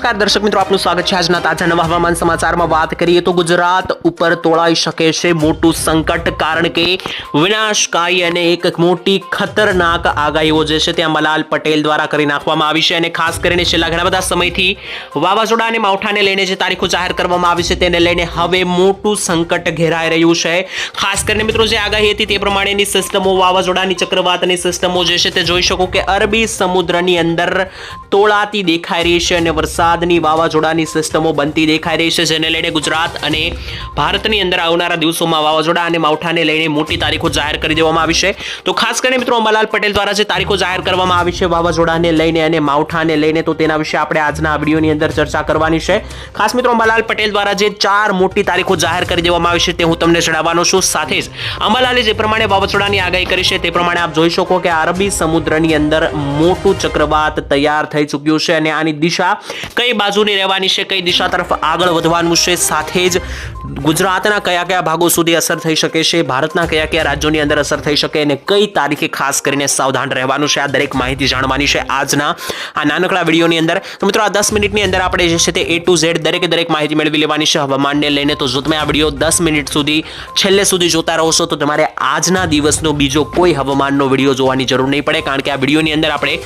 નમસ્કાર દર્શક મિત્રો, આપનું સ્વાગત છે આજના તાજા નવા હવામાન સમાચારમાં. વાત કરીએ તો ગુજરાત ઉપર તોળાઈ શકે છે મોટું સંકટ, કારણ કે વિનાશકારી અને એક મોટી ખતરનાક આગાહીઓ જે છે ત્યાં મલાલ પટેલ દ્વારા કરી નાખવામાં આવી છે. અને ખાસ કરીને છેલ્લા ઘણા બધા સમયથી વાવાઝોડા અને માવઠાને લઈને જે તારીખો જાહેર કરવામાં આવી છે તેને લઈને હવે મોટું સંકટ ઘેરાઈ રહ્યું છે. ખાસ કરીને મિત્રો જે આગાહી હતી તે પ્રમાણેની સિસ્ટમો, વાવાઝોડાની ચક્રવાતની સિસ્ટમો જે છે તે જોઈ શકો કે અરબી સમુદ્રની અંદર તોળાતી દેખાઈ રહી છે અને વરસાદની વાવાઝોડાની સિસ્ટમો બનતી દેખાઈ રહી છે, જેને લઈને ગુજરાત અને ભારતની અંદર આવનારા દિવસોમાં વાવાઝોડા અને માવઠાને લઈને મોટી તારીખો જાહેર કરી દેવામાં આવી છે. તો ખાસ કરીને મિત્રો અંબાલાલ પટેલ દ્વારા જે તારીખો જાહેર કરવામાં આવી છે વાવાઝોડાને લઈને અને માવઠાને લઈને, તો તેના વિશે આપણે આજના વિડીયોની અંદર ચર્ચા કરવાની છે. ખાસ મિત્રો અંબાલાલ પટેલ દ્વારા જે 4 મોટી તારીખો જાહેર કરી દેવામાં આવી છે તે હું તમને જણાવવાનો છું. સાથે જ અંબાલાલે જે પ્રમાણે વાવાઝોડાની આગાહી કરી છે તે પ્રમાણે આપ જોઈ શકો કે અરબી સમુદ્રની અંદર મોટું ચક્રવાત તૈયાર થઈ ચૂક્યું છે અને આની દિશા કઈ બાજુની રહેવાની છે, કઈ દિશા તરફ આગળ વધવાનું છે, સાથે જ ગુજરાતના કયા કયા ભાગો સુધી અસર થઈ શકે છે, ભારતના કયા કયા રાજ્યોની અંદર અસર થઈ શકે અને કઈ તારીખે ખાસ કરીને સાવધાન રહેવાનું છે, આ દરેક માહિતી જાણવાની છે આજના આ નાનકડા વિડીયોની અંદર. તો મિત્રો આ 10 મિનિટની અંદર આપણે જે છે તે A to Z દરેક માહિતી મેળવી લેવાની છે હવામાનને લઈને. તો જો તમે આ વિડીયો 10 મિનિટ સુધી છેલ્લે સુધી જોતા રહો છો તો તમારે આજના દિવસનો બીજો કોઈ હવામાનનો વિડીયો જોવાની જરૂર નહીં પડે, કારણ કે આ વિડીયોની અંદર આપણે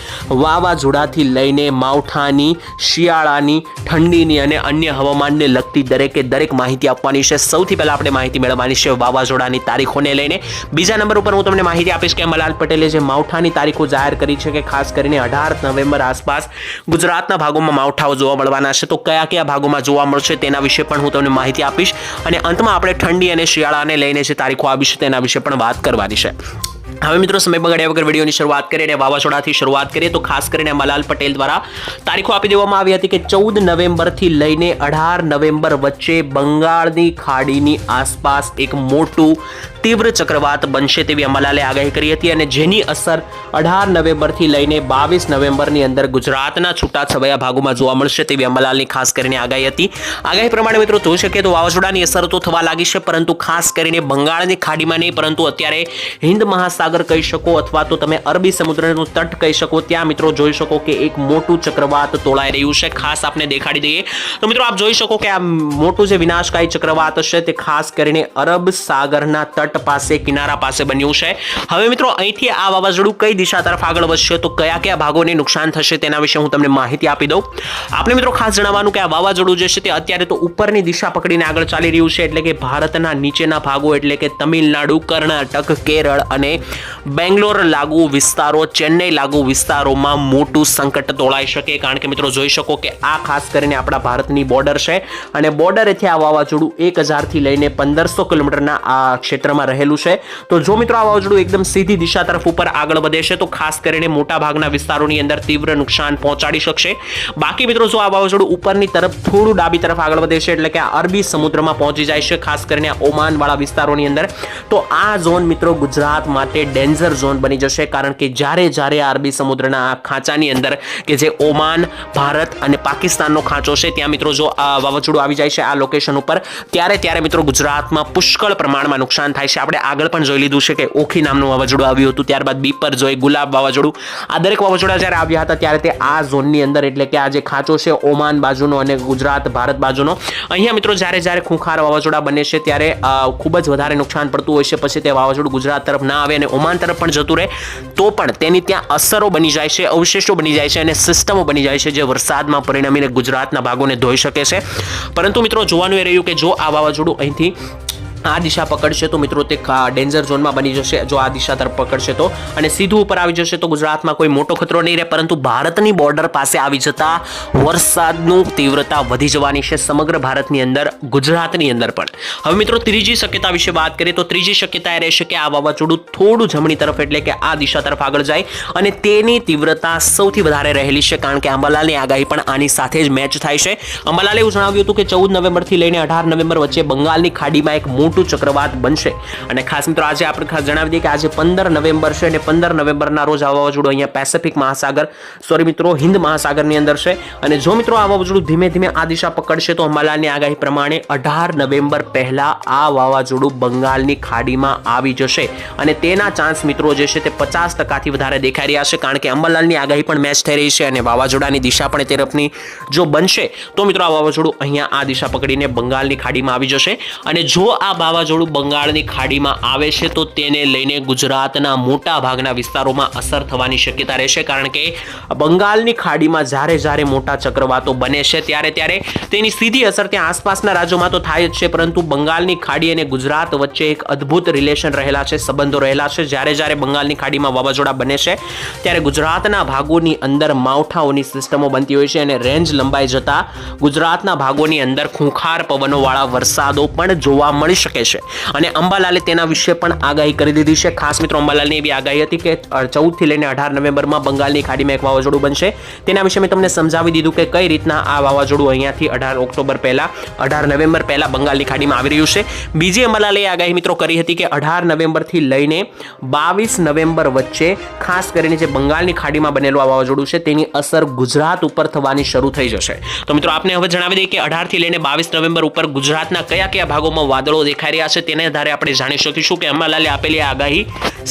વાવાઝોડાથી લઈને માવઠાની, શિયાળાની, ઠંડીની અને અન્ય હવામાનને લગતી દરેક માહિતી આપવાની છે. સૌથી પહેલા આપણે માહિતી મેળવવાની છે વાવાઝોડાની તારીખોને લઈને. બીજા નંબર ઉપર હું તમને માહિતી આપીશ કે અંબાલાલ પટેલે જે માવઠાની તારીખો જાહેર કરી છે કે ખાસ કરીને 18 નવેમ્બર આસપાસ ગુજરાતના ભાગોમાં માવઠાઓ જોવા મળવાના છે. તો કયા કયા ભાગોમાં જોવા મળશે તેના વિશે પણ હું તમને માહિતી આપીશ અને અંતમાં આપણે ઠંડી અને શિયાળાને લઈને જે તારીખો આવી છે તેના વિશે પણ વાત કરવાની છે. હવે મિત્રો સમય બગાડ્યા વગર વિડીયોની શરૂઆત કરીએ અને વાવાઝોડાથી શરૂઆત કરીએ. તો ખાસ કરીને અંબાલાલ પટેલ દ્વારા તારીખો આપી દેવામાં આવી હતી કે 14 નવેમ્બરથી લઈને 18 નવેમ્બર વચ્ચે બંગાળની ખાડીની આસપાસ એક મોટું તીવ્ર ચક્રવાત બનશે તેવી અંબાલાલે આગાહી કરી હતી અને જેની અસર 18 નવેમ્બરથી લઈને 22 નવેમ્બરની અંદર ગુજરાતના છૂટાછવાયા ભાગોમાં જોવા મળશે તેવી અંબાલાલની ખાસ કરીને આગાહી હતી. આગાહી પ્રમાણે મિત્રો જોઈ શકીએ તો વાવાઝોડાની અસર તો થવા લાગી છે, પરંતુ ખાસ કરીને બંગાળની ખાડીમાં નહીં, પરંતુ અત્યારે હિન્દ મહાસાગર કહી શકો અથવા તો તમે અરબી સમુદ્રનો તટ કહી શકો, ત્યાં મિત્રો જોઈ શકો કે એક મોટું ચક્રવાત તોળાઈ રહ્યું છે. ખાસ આપને દેખાડી દઈએ તો મિત્રો આપ જોઈ શકો કે આ મોટું જે વિનાશકારી ચક્રવાત છે તે ખાસ કરીને અરબ સાગરના તટ પાસે, કિનારા પાસે બન્યું છે. હવે મિત્રો અહીંથી આ વાવાઝોડું કઈ દિશા તરફ આગળ વધશે, તો કયા કયા ભાગોને નુકસાન થશે તેના વિશે હું તમને માહિતી આપી દઉં. આપણે મિત્રો ખાસ જણાવવાનું કે આ વાવાઝોડું જે છે તે અત્યારે તો ઉપરની દિશા પકડીને આગળ ચાલી રહ્યું છે, એટલે કે ભારતના નીચેના ભાગો એટલે કે તમિલનાડુ, કર્ણાટક, કેરળ અને બેંગ્લોર લાગુ વિસ્તારો, ચેન્નઈ લાગુ વિસ્તારોમાં મોટું સંકટ તોળાઈ શકે, કારણ કે મિત્રો જોઈ શકો કે આ ખાસ કરીને આપણા ભારતની બોર્ડર છે અને બોર્ડરેથી આ વાવાઝોડું 1000 થી લઈને 1500 કિલોમીટરના આ ક્ષેત્રમાં રહેલું છે. તો જો મિત્રો આ વાવાઝોડું એકદમ સીધી દિશા તરફ ઉપર આગળ વધે છે તો ખાસ કરીને મોટા ભાગના વિસ્તારોની અંદર તીવ્ર નુકસાન પહોંચાડી શકશે. બાકી મિત્રો જો આ વાવાઝોડું ઉપરની તરફ થોડું ડાબી તરફ આગળ વધે છે એટલે કે આ અરબી સમુદ્રમાં પહોંચી જાય છે, ખાસ કરીને ઓમાન વાળા વિસ્તારોની અંદર, તો આ ઝોન મિત્રો ગુજરાત માટે ડેન્જર ઝોન બની જશે, કારણ કે જ્યારે આ અરબી સમુદ્રના આ ખાંચાની અંદર કે જે ઓમાન, ભારત અને પાકિસ્તાનનો ખાંચો છે ત્યાં મિત્રો જો આ વાવાઝોડું આવી જાય છે આ લોકેશન ઉપર, ત્યારે મિત્રો ગુજરાતમાં પુષ્કળ પ્રમાણમાં નુકસાન થાય છે. આપણે આગળ પણ જોઈ લીધું છે કે ઓખી નામનું વાવાઝોડું આવ્યું હતું, ત્યારબાદ બીપર જોઈ, ગુલાબ વાવાઝોડું, આ દરેક વાવાઝોડા જ્યારે આવ્યા હતા ત્યારે તે આ ઝોનની અંદર એટલે કે આ જે ખાંચો છે ઓમાન બાજુનો અને ગુજરાત ભારત બાજુનો, અહીંયા મિત્રો જ્યારે ખૂંખાર વાવાઝોડા બને છે ત્યારે ખૂબ જ વધારે નુકસાન પડતું હોય છે. પછી તે વાવાઝોડું ગુજરાત તરફ ના આવે અને ઓમાન તરફ પણ જતું રહે તો પણ તેની ત્યાં અસરો બની જાય છે, અવશેષો બની જાય છે અને સિસ્ટમો બની જાય છે જે વરસાદમાં પરિણમીને ગુજરાતના ભાગોને ધોઈ શકે છે. પરંતુ મિત્રો જોવાનું એ રહ્યું કે જો આ વાવાઝોડું અહીંથી આ દિશા પકડશે તો મિત્રો તે ડેન્જર ઝોનમાં બની જશે. જો આ દિશા તરફ પકડશે તો અને સીધું ઉપર આવી જશે તો ગુજરાતમાં કોઈ મોટો ખતરો નહીં રહે, પરંતુ ભારતની બોર્ડર પાસે આવી જતા વરસાદનું તીવ્રતા વધી જવાની છે સમગ્ર ભારતની અંદર, ગુજરાતની અંદર પણ. હવે મિત્રો ત્રીજી શક્યતા વિશે વાત કરીએ તો ત્રીજી શક્યતા એ રહેશે કે આ વાવાઝોડું થોડું જમણી તરફ એટલે કે આ દિશા તરફ આગળ જાય અને તેની તીવ્રતા સૌથી વધારે રહેલી છે, કારણ કે અંબાલાલની આગાહી પણ આની સાથે જ મેચ થાય છે. અંબાલાલે એવું જણાવ્યું હતું કે 14 નવેમ્બરથી લઈને 18 નવેમ્બર વચ્ચે બંગાળની ખાડીમાં એક મોટું મોટું ચક્રવાત બનશે. અને ખાસ મિત્રો આજે આપણે ખાસ જણાવી દઈએ કે આજે 15 નવેમ્બર છે અને 15 નવેમ્બરના રોજ આ વાવાઝોડું અહીંયા પેસિફિક મહાસાગર મિત્રો હિન્દ મહાસાગરની અંદર છે. અને જો મિત્રો આ વાવાઝોડું ધીમે ધીમે આ દિશા પકડશે તો અંબાલાલની આગાહી પ્રમાણે 18 નવેમ્બર પહેલા આ વાવાઝોડું બંગાળની ખાડીમાં આવી જશે અને તેના ચાન્સ મિત્રો જે છે તે 50% થી વધારે દેખાઈ રહ્યા છે. કારણ કે અંબાલાલની આગાહી પણ મેચ થઈ રહી છે અને વાવાઝોડાની દિશા પણ તરફની જો બનશે તો મિત્રો આ વાવાઝોડું અહીંયા આ દિશા પકડીને બંગાળની ખાડીમાં આવી જશે. અને જો આ વાવાઝોડું બંગાળની ખાડીમાં આવે છે તો તેને લઈને ગુજરાતના મોટા ભાગના વિસ્તારોમાં અસર થવાની શક્યતા રહેશે. કારણ કે બંગાળની ખાડીમાં જ્યારે મોટા ચક્રવાતો બને છે ત્યારે તેની સીધી અસર ત્યાં આસપાસના રાજ્યોમાં તો થાય જ છે, પરંતુ બંગાળની ખાડી અને ગુજરાત વચ્ચે એક અદ્ભુત રિલેશન રહેલા છે, સંબંધો રહેલા છે. જ્યારે બંગાળની ખાડીમાં વાવાઝોડા બને છે ત્યારે ગુજરાતના ભાગોની અંદર માવઠાઓની સિસ્ટમો બનતી હોય છે અને રેન્જ લંબાઈ જતા ગુજરાતના ભાગોની અંદર ખૂંખાર પવનોવાળા વરસાદો પણ જોવા મળી શકે છે. અને અંબાલાલે તેના વિશે પણ આગાહી કરી દીધી છે. ખાસ મિત્રો અંબાલાલની એવી આગાહી હતી કે 14 થી લઈને 18 નવેમ્બરમાં બંગાળની ખાડીમાં એક વાવાઝોડું બનશે. તેના વિશે મેં તમને સમજાવી દીધું કે કઈ રીતના આ વાવાઝોડું અહીંયાથી 18 નવેમ્બર પહેલા બંગાળની ખાડીમાં આવી રહ્યું છે. બીજી અંબાલાલે આગાહી મિત્રો કરી હતી કે 18 નવેમ્બરથી લઈને 22 નવેમ્બર વચ્ચે ખાસ કરીને જે બંગાળની ખાડીમાં બનેલું આ વાવાઝોડું છે તેની અસર ગુજરાત ઉપર થવાની શરૂ થઈ જશે. તો મિત્રો આપને હવે જણાવી દઈએ કે 18 થી લઈને 22 નવેમ્બર ઉપર ગુજરાતના કયા ભાગોમાં વાદળો દેખાઈ રહ્યા છે તેના આધારે આપણે જાણી શકીશું કે અંબાલાલે આપેલી આગાહી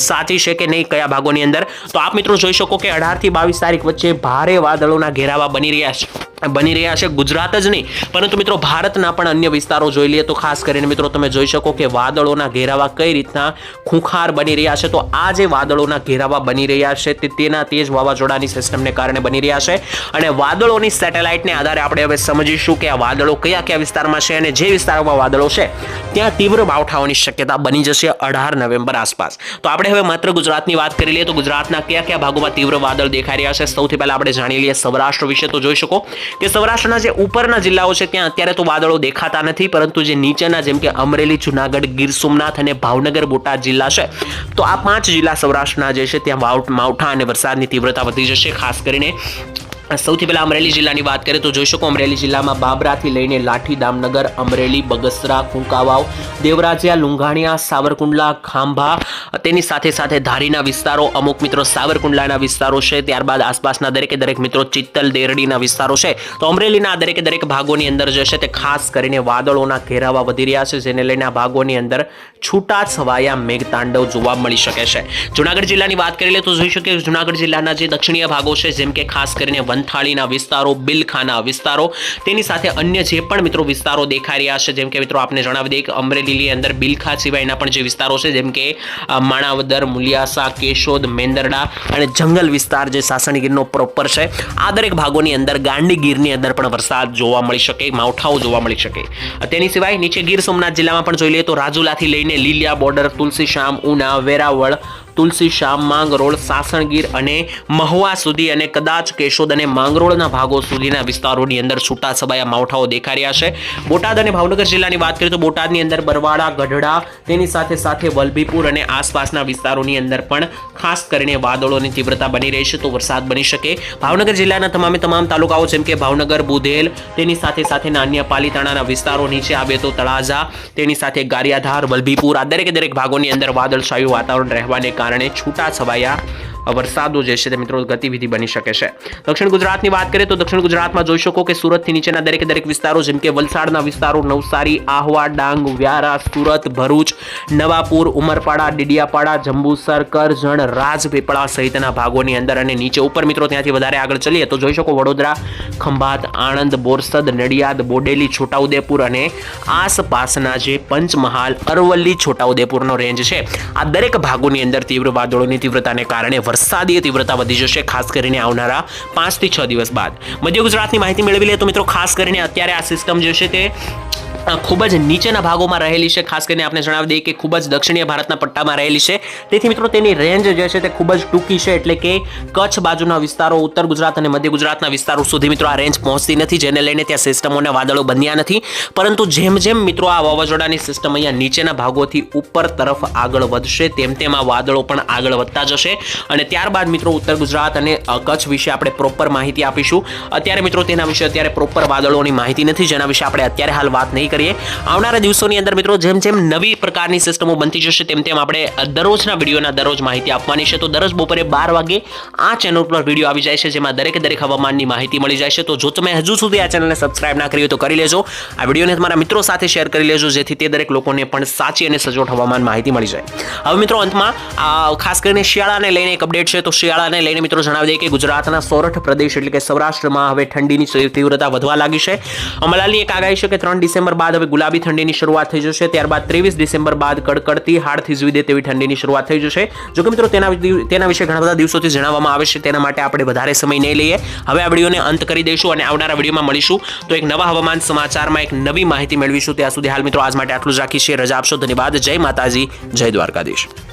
સાચી છે કે નહીં, કયા ભાગોની અંદર. તો આપ મિત્રો જોઈ શકો કે 18 થી 22 તારીખ વચ્ચે ભારે વાદળોના ઘેરાવા બની રહ્યા છે. ગુજરાત જ નહીં પરંતુ મિત્રો ભારતના પણ અન્ય વિસ્તારો જોઈ લઈએ તો ખાસ કરીને મિત્રો તમે જોઈ શકો કે વાદળોના ઘેરાવા કઈ રીતના ખૂંખાર બની રહ્યા છે. તો આ જે વાદળોના ઘેરાવા બની રહ્યા છે તે તેના તેજ વાવાઝોડાની સિસ્ટમને કારણે બની રહ્યા છે. અને વાદળોની સેટેલાઇટને આધારે આપણે હવે સમજીશું કે આ વાદળો કયા વિસ્તારમાં છે અને જે વિસ્તારોમાં વાદળો છે ત્યાં તીવ્ર માવઠાઓની શક્યતા બની જશે 18 નવેમ્બર આસપાસ. તો આપણે હવે માત્ર ગુજરાતની વાત કરી લઈએ તો ગુજરાતના કયા ભાગોમાં તીવ્ર વાદળ દેખાઈ રહ્યા છે. સૌથી પહેલા આપણે જાણી લઈએ સૌરાષ્ટ્ર વિશે. તો જોઈ શકો કે સૌરાષ્ટ્રના જે ઉપરના જિલ્લાઓ છે ત્યાં અત્યારે તો વાદળો દેખાતા નથી, પરંતુ જે નીચેના જેમ કે અમરેલી, જુનાગઢ, ગીર સોમનાથ અને ભાવનગર, બોટાદ જિલ્લા છે તો આ 5 જિલ્લા સૌરાષ્ટ્રના જે છે ત્યાં માવઠા અને વરસાદની તીવ્રતા વધી જશે. ખાસ કરીને સૌથી પહેલા અમરેલી જિલ્લાની વાત કરીએ તો જોઈ શકો અમરેલી જિલ્લામાં બાબરાથી લઈને લાઠી, દામનગર, અમરેલી, બગસરા, કુંકાવાવ, દેવરાજિયા, લુંઘાણિયા, સાવરકુંડલા, ખાંભા, તેની સાથે ધારીના વિસ્તારો, અમુક મિત્રો સાવરકુંડલાના વિસ્તારો છે. ત્યારબાદ આસપાસના દરેક મિત્રો ચિત્તલ, દેરડીના વિસ્તારો છે. તો અમરેલીના દરેક ભાગોની અંદર જે છે તે ખાસ કરીને વાદળોના ઘેરાવા વધી રહ્યા છે, જેને લઈને આ ભાગોની અંદર છૂટા છવાયા મેઘતાંડવ જોવા મળી શકે છે. જુનાગઢ જિલ્લાની વાત કરી લે તો જોઈ શકીએ જુનાગઢ જિલ્લાના જે દક્ષિણીય ભાગો છે જેમ કે ખાસ કરીને વંથાળીના વિસ્તારો, બિલખાના વિસ્તારો, તેની સાથે અન્ય જે પણ મિત્રો વિસ્તારો દેખાઈ રહ્યા છે જેમ કે મિત્રો આપને જણાવી દઈએ કે અમરેલીની અંદર બિલખા સિવાયના પણ જે વિસ્તારો છે જેમ કે માણાવદર, મુલિયાસા, કેશોદ, મેંદરડા અને જંગલ વિસ્તાર જે સાસણગીરનો પ્રોપર છે, આ દરેક ભાગોની અંદર ગાંડીગીરની અંદર પણ વરસાદ જોવા મળી શકે, માવઠાઓ જોવા મળી શકે. તેની સિવાય નીચે ગીર સોમનાથ જિલ્લામાં પણ જોઈ લઈએ તો રાજુલાથી લઈને લીલિયા બોર્ડર, તુલસીશ્યામ, ઉના, વેરાવળ, તુલસીશ્યામ, માંગરોળ, સાસણગીર અને મહુવા સુધી અને કદાચ કેશોદ અને માંગરોળના ભાગો સુધીના વિસ્તારોની અંદર છૂટા છવાયા માવઠાઓ દેખાઈ રહ્યા છે. બોટાદ અને ભાવનગર જિલ્લાની વાત કરીએ તો બોટાદની અંદર બરવાડા, ગઢડા, તેની સાથે વલભીપુર અને આસપાસના વિસ્તારોની અંદર પણ ખાસ કરીને વાદળોની તીવ્રતા બની રહી છે, તો વરસાદ બની શકે. ભાવનગર જિલ્લાના તમામ તાલુકાઓ જેમ કે ભાવનગર, બુધેલ, તેની સાથે અન્ય પાલીતાણાના વિસ્તારો નીચે આવે તો તળાજા, તેની સાથે ગારિયાધાર, વલભીપુર, આ દરેક ભાગોની અંદર વાદળછાયું વાતાવરણ રહેવાને કારણે છૂટા છવાયા વરસાદો જે છે તે મિત્રો ગતિવિધિ બની શકે છે. દક્ષિણ ગુજરાતની વાત કરીએ તો દક્ષિણ ગુજરાતમાં જોઈ શકો કે સુરતથી નીચેના દરેક વિસ્તારો જેમ કે વલસાડના વિસ્તારો, નવસારી, આહવા, ડાંગ, વ્યારા, સુરત, ભરૂચ, નવાપુર, ઉમરપાડા, ડીડિયાપાડા, જંબુસર, કરજણ, રાજપીપળા સહિતના ભાગોની અંદર અને નીચે ઉપર મિત્રો ત્યાંથી વધારે આગળ ચલીએ તો જોઈ શકો વડોદરા, ખંભાત, આણંદ, બોરસદ, નડિયાદ, બોડેલી, છોટાઉદેપુર અને આસપાસના જે પંચમહાલ, અરવલ્લી, છોટાઉદેપુરનો રેન્જ છે, આ દરેક ભાગોની અંદર તીવ્ર વાદળોની તીવ્રતાને કારણે વરસાદીય તીવ્રતા વધી જશે, ખાસ કરીને આવનારા 5 થી 6 દિવસ બાદ. મધ્ય ગુજરાતની માહિતી મેળવી લે તો મિત્રો ખાસ કરીને અત્યારે આ સિસ્ટમ જે છે તે ખૂબ જ નીચેના ભાગોમાં રહેલી છે. ખાસ કરીને આપણે જણાવી દઈએ કે ખૂબ જ દક્ષિણીય ભારતના પટ્ટામાં રહેલી છે, તેથી મિત્રો તેની રેન્જ જે છે તે ખૂબ જ ટૂંકી છે, એટલે કે કચ્છ બાજુના વિસ્તારો, ઉત્તર ગુજરાત અને મધ્ય ગુજરાતના વિસ્તારો સુધી મિત્રો આ રેન્જ પહોંચતી નથી, જેને લઈને ત્યાં સિસ્ટમોના વાદળો બન્યા નથી. પરંતુ જેમ મિત્રો આ વાવાઝોડાની સિસ્ટમ અહીંયા નીચેના ભાગોથી ઉપર તરફ આગળ વધશે તેમ આ વાદળો પણ આગળ વધતા જશે અને ત્યારબાદ મિત્રો ઉત્તર ગુજરાત અને કચ્છ વિશે આપણે પ્રોપર માહિતી આપીશું. અત્યારે મિત્રો તેના વિશે અત્યારે પ્રોપર વાદળોની માહિતી નથી, જેના વિશે આપણે અત્યારે હાલ વાત નહીં કરીએ. આવનારા દિવસોની અંદર મિત્રો જેમ જેમ નવી પ્રકારની સિસ્ટમો બનતી જશે તેમ તેમ આપણે દરરોજના વિડીયોના દરરોજ માહિતી આપવાની છે. તો દરરોજ બપોરે 12 વાગે આ ચેનલ પર વિડીયો આવી જાય છે જેમાં દરેક હવામાનની માહિતી મળી જાય છે. તો જો તમે હજુ સુધી આ ચેનલને સબસ્ક્રાઇબ ના કરી હોય તો કરી લેજો. આ વિડીયોને તમારા મિત્રો સાથે શેર કરી લેજો જેથી તે દરેક લોકોને પણ સાચી અને સચોટ હવામાન માહિતી મળી જાય. હવે મિત્રો અંતમાં ખાસ કરીને શિયાળાને લઈને એક અપડેટ છે. તો શિયાળાને લઈને મિત્રો જણાવી દઈએ કે ગુજરાતના સોરઠ પ્રદેશ એટલે કે સૌરાષ્ટ્રમાં હવે ઠંડીની તીવ્રતા વધવા લાગી છે. અંબાલાલની એક આગાહી છે કે 3 ડિસેમ્બર બાદ હવે ગુલાબી ઠંડીની શરૂઆત થઈ જશે. ત્યારબાદ 23 ડિસેમ્બર બાદ કડકડતી હાડ થીજવી દે તેવી ઠંડીની શરૂઆત થઈ જશે. જો કે મિત્રો તેના વિશે ઘણા બધા દિવસોથી જણાવવામાં આવે છે. તેના માટે આપણે વધારે સમય નહીં લઈએ. હવે આ વિડીયોને અંત કરી દઈશું અને આવનારા વિડીયોમાં મળીશું તો એક નવા હવામાન સમાચારમાં એક નવી માહિતી મેળવીશું. ત્યાં સુધી હાલ મિત્રો આજ માટે આટલું જ રાખીએ. રજા આપશો. ધન્યવાદ. જય માતાજી, જય દ્વારકાધીશ.